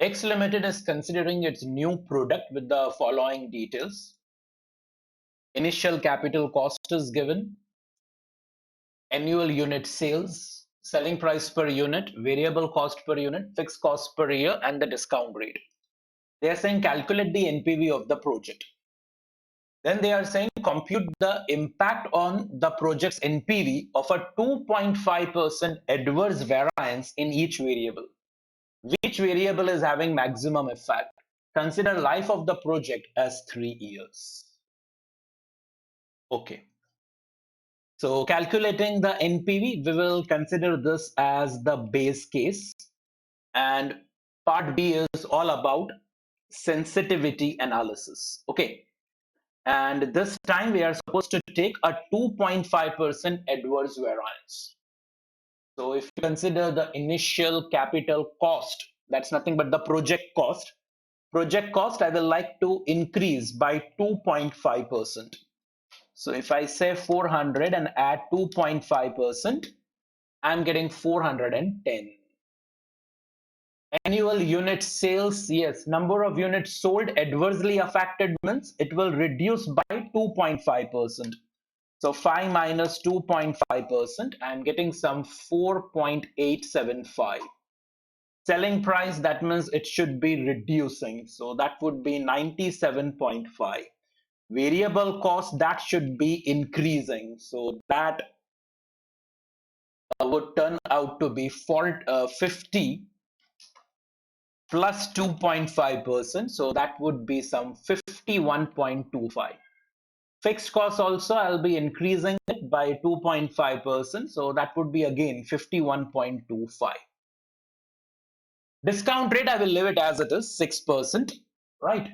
X Limited is considering its new product with the following details. Initial capital cost is given, annual unit sales, selling price per unit, variable cost per unit, fixed cost per year, and the discount rate. They are saying calculate the NPV of the project. Then they are saying compute the impact on the project's NPV of a 2.5% adverse variance in each variable. Which variable is having maximum effect? Consider life of the project as 3 years. Okay. So calculating the NPV, we will consider this as the base case. And part B is all about sensitivity analysis. Okay. And this time we are supposed to take a 2.5% adverse variance. So if you consider the initial capital cost, that's nothing but the project cost. Project cost I will like to increase by 2.5%. So if I say 400 and add 2.5%, I'm getting 410. Annual unit sales, yes, number of units sold adversely affected means it will reduce by 2.5%. So 5 minus 2.5%, I'm getting some 4.875. Selling price, that means it should be reducing. So that would be 97.5. Variable cost, that should be increasing. So that would turn out to be 50 plus 2.5%. So that would be some 51.25. Fixed costs also, I'll be increasing it by 2.5%. So that would be again 51.25. Discount rate, I will leave it as it is, 6%, right?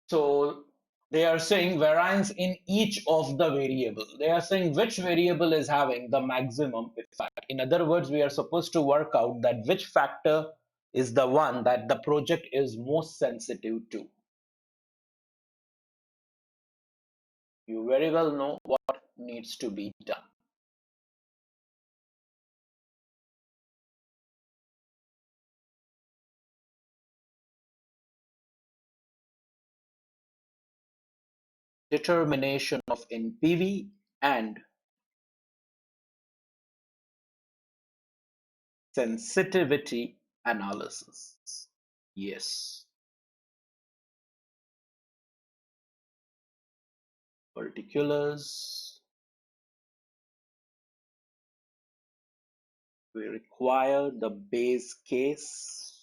So they are saying variance in each of the variable. They are saying which variable is having the maximum effect. In other words, we are supposed to work out that which factor is the one that the project is most sensitive to. You very well know what needs to be done. Determination of NPV and sensitivity analysis. Yes. Particulars. We require the base case.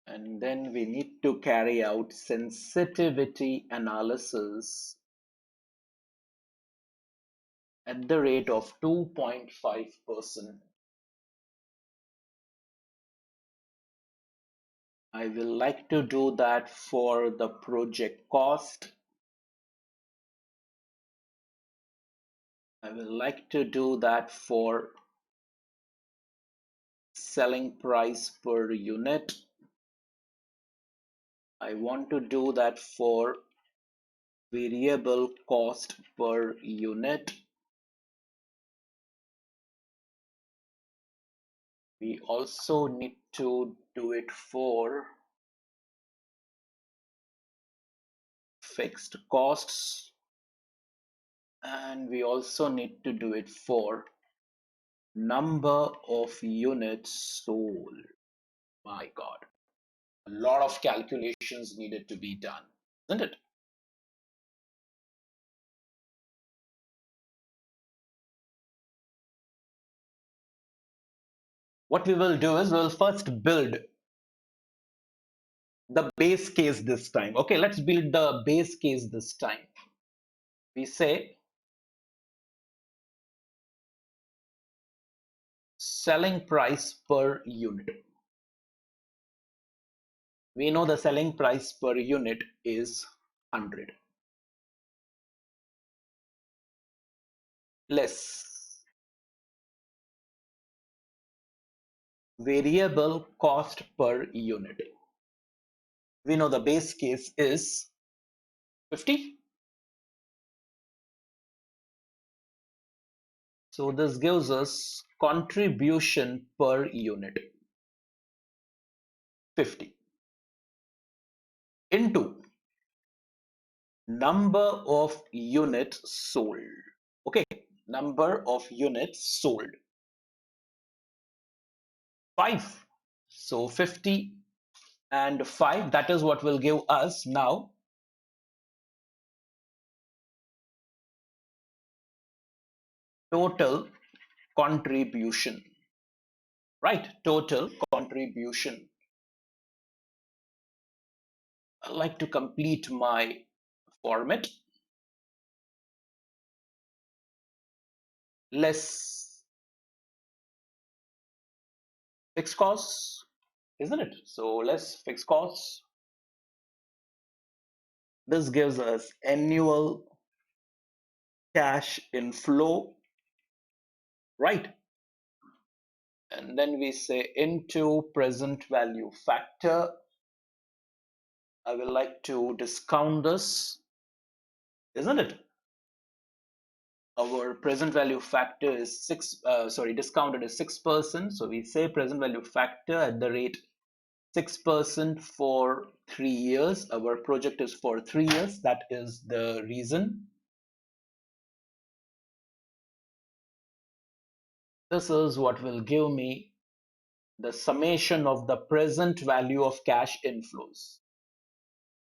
And then we need to carry out sensitivity analysis at the rate of 2.5%. I will like to do that for the project cost. I will like to do that for selling price per unit. I want to do that for variable cost per unit. We also need to do it for fixed costs, and we also need to do it for number of units sold. My God, a lot of calculations needed to be done, isn't it? What we will do is we'll first build the base case this time. Okay, let's build the base case this time. We say selling price per unit. We know the selling price per unit is 100. Less variable cost per unit. We know the base case is 50. So this gives us contribution per unit 50 into number of units sold. Okay, number of units sold 5. So 50 and 5, that is what will give us now total contribution, right? Total contribution. I like to complete my format. Less fixed costs, isn't it? So less fixed costs. This gives us annual cash inflow, right? And then we say into present value factor. I will like to discount this, isn't it? Our present value factor is discounted is 6%. So we say present value factor at the rate 6% for 3 years. Our project is for 3 years. That is the reason. This is what will give me the summation of the present value of cash inflows.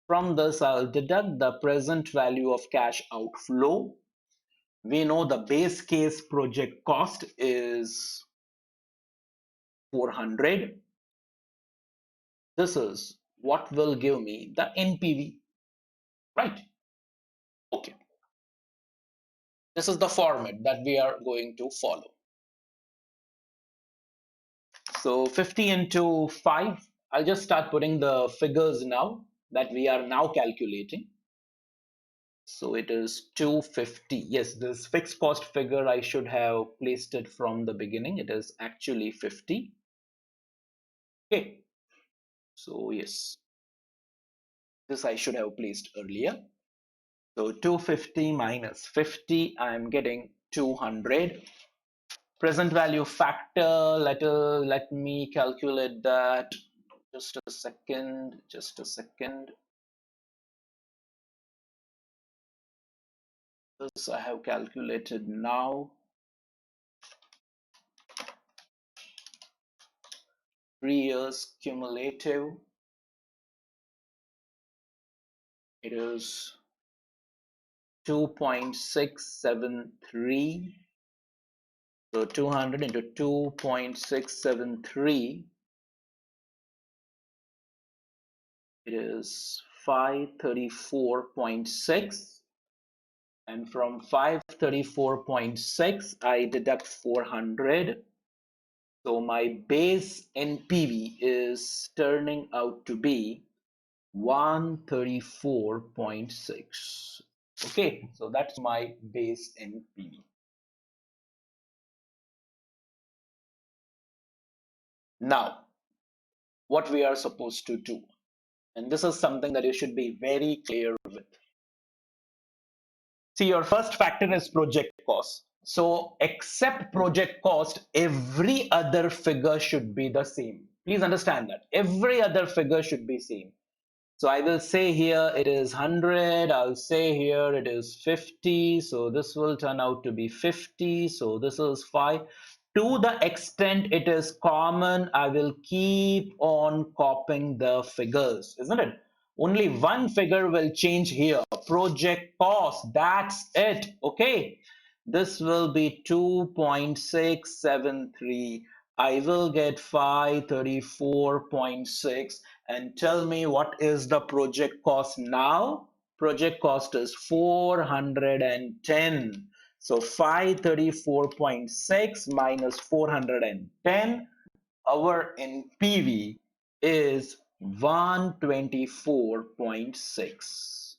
From this, I'll deduct the present value of cash outflow. We know the base case project cost is 400. This is what will give me the NPV, right? Okay. This is the format that we are going to follow. So 50 into 5, I'll just start putting the figures now that we are now calculating. So it is 250. Yes, this fixed cost figure, I should have placed it from the beginning. It is actually 50. Okay. So yes, this I should have placed earlier. So 250 minus 50, I'm getting 200. Present value factor, let me calculate that. Just a second, just a second. This I have calculated now. 3 years cumulative. It is 2.673. So 200 into 2.673, it is 534.6. And from 534.6, I deduct 400. So my base NPV is turning out to be 134.6. Okay, so that's my base NPV. Now, what we are supposed to do, and this is something that you should be very clear with. See, your first factor is project cost. So, except project cost, every other figure should be the same. Please understand that every other figure should be same. So I will say here it is 100, I'll say here it is 50, so this will turn out to be 50, so this is 5. To the extent it is common, I will keep on copying the figures, isn't it? Only one figure will change here, project cost, that's it, okay? This will be 2.673. I will get 534.6, and tell me what is the project cost now. Project cost is 410. So 534.6 minus 410, our NPV is 124.6.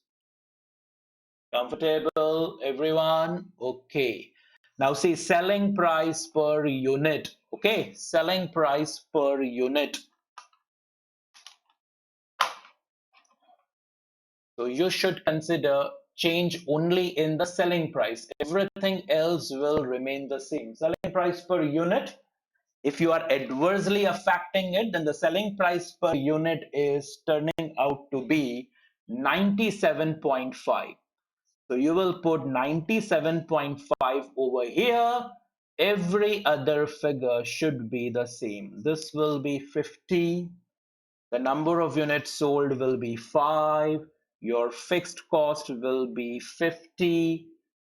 Comfortable, everyone? Okay. Now see selling price per unit. Okay, selling price per unit. So you should consider change only in the selling price. Everything else will remain the same. Selling price per unit, if you are adversely affecting it, then the selling price per unit is turning out to be 97.5. So you will put 97.5 over here. Every other figure should be the same. This will be 50. The number of units sold will be 5. Your fixed cost will be 50.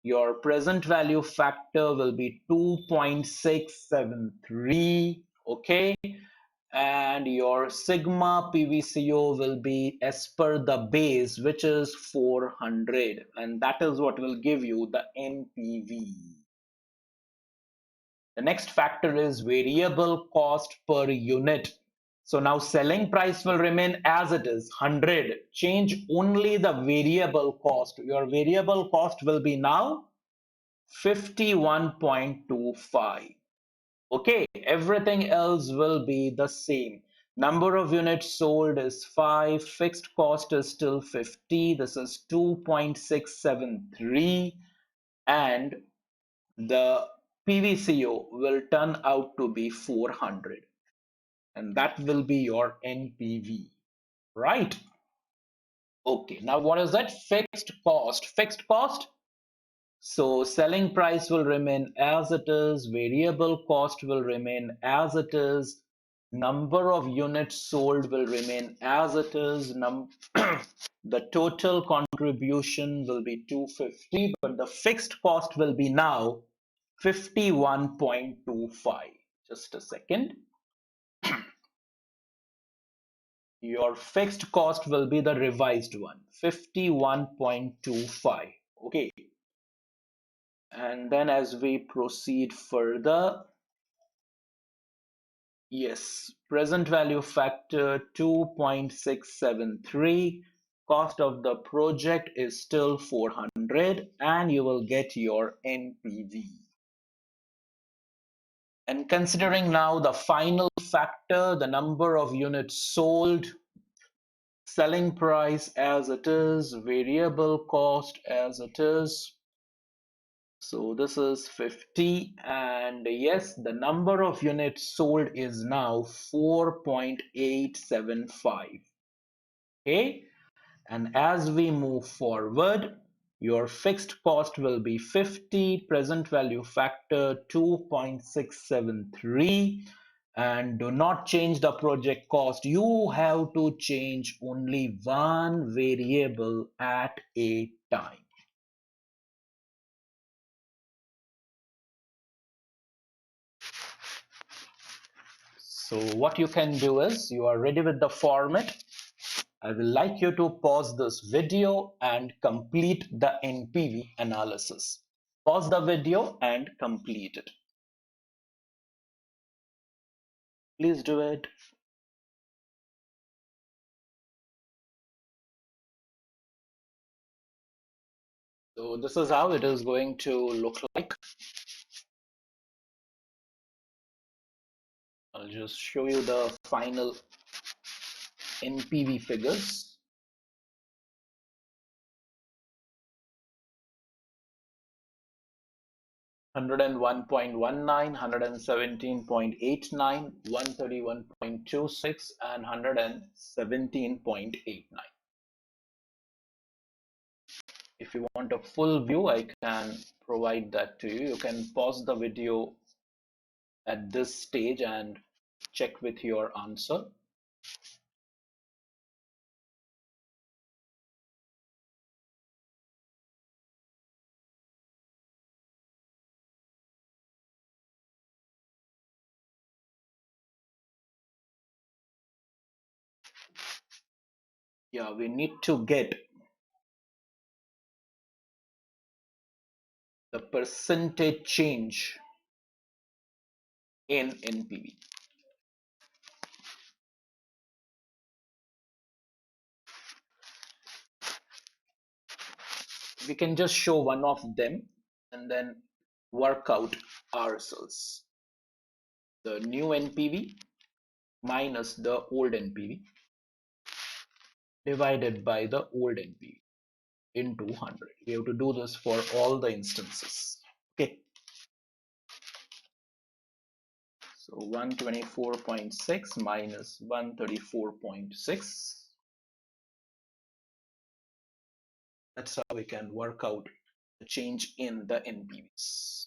Your present value factor will be 2.673. Okay. And your sigma PVCO will be as per the base, which is 400. And that is what will give you the NPV. The next factor is variable cost per unit. So now selling price will remain as it is, 100. Change only the variable cost. Your variable cost will be now 51.25. Okay, everything else will be the same. Number of units sold is 5. Fixed cost is still 50. This is 2.673. And the PVCO will turn out to be 400. And that will be your NPV, right? Okay, now what is that? Fixed cost. Fixed cost. So selling price will remain as it is, variable cost will remain as it is, number of units sold will remain as it is, the total contribution will be 250, but the fixed cost will be now 51.25. Just a second. Your fixed cost will be the revised one, 51.25. Okay. And then as we proceed further, yes, present value factor 2.673, cost of the project is still 400, and you will get your NPV. And considering now the final factor, the number of units sold, selling price as it is, variable cost as it is. So this is 50, and yes, the number of units sold is now 4.875. Okay, and as we move forward, your fixed cost will be 50, present value factor 2.673, and do not change the project cost. You have to change only one variable at a time. So what you can do is, you are ready with the format. I will like you to pause this video and complete the NPV analysis. Pause the video and complete it. Please do it. So this is how it is going to look like. I'll just show you the final NPV figures. 101.19, 117.89, 131.26, and 117.89. If you want a full view, I can provide that to you. You can pause the video at this stage and check with your answer. Yeah, we need to get the percentage change in NPV. We can just show one of them and then work out ourselves. The new NPV minus the old NPV divided by the old NPV. into 100. We have to do this for all the instances. Okay. So 124.6 minus 134.6. That's how we can work out the change in the NPVs.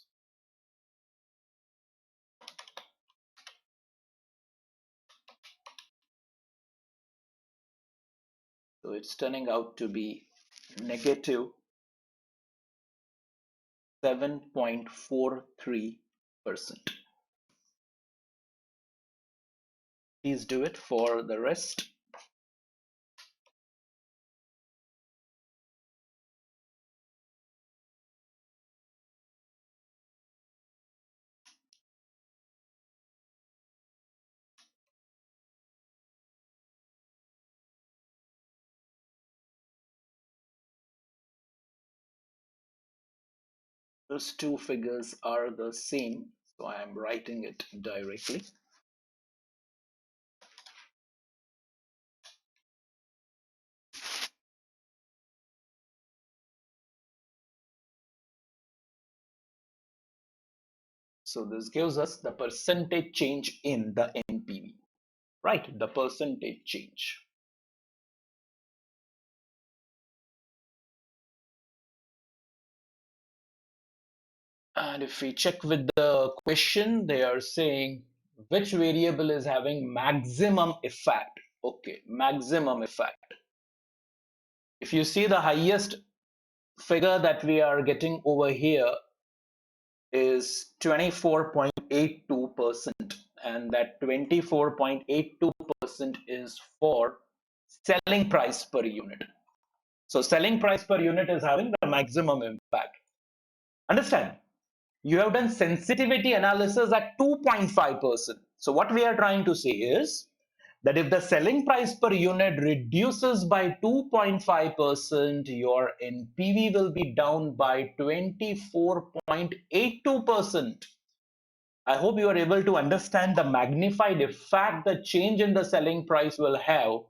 So it's turning out to be negative 7.43%. Please do it for the rest. Those two figures are the same, so I am writing it directly. So this gives us the percentage change in the NPV, right? The percentage change. And if we check with the question, they are saying which variable is having maximum effect. Okay, maximum effect. If you see the highest figure that we are getting over here is 24.82%, and that 24.82% is for selling price per unit. So selling price per unit is having the maximum impact. Understand? You have done sensitivity analysis at 2.5%. So what we are trying to say is that if the selling price per unit reduces by 2.5%, your NPV will be down by 24.82%. I hope you are able to understand the magnified effect the change in the selling price will have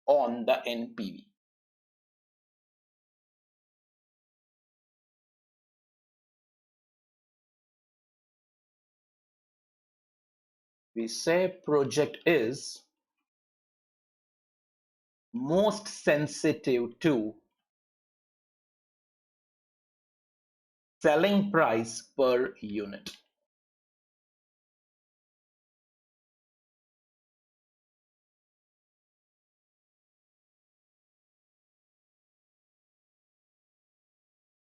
on the NPV. We say project is most sensitive to selling price per unit.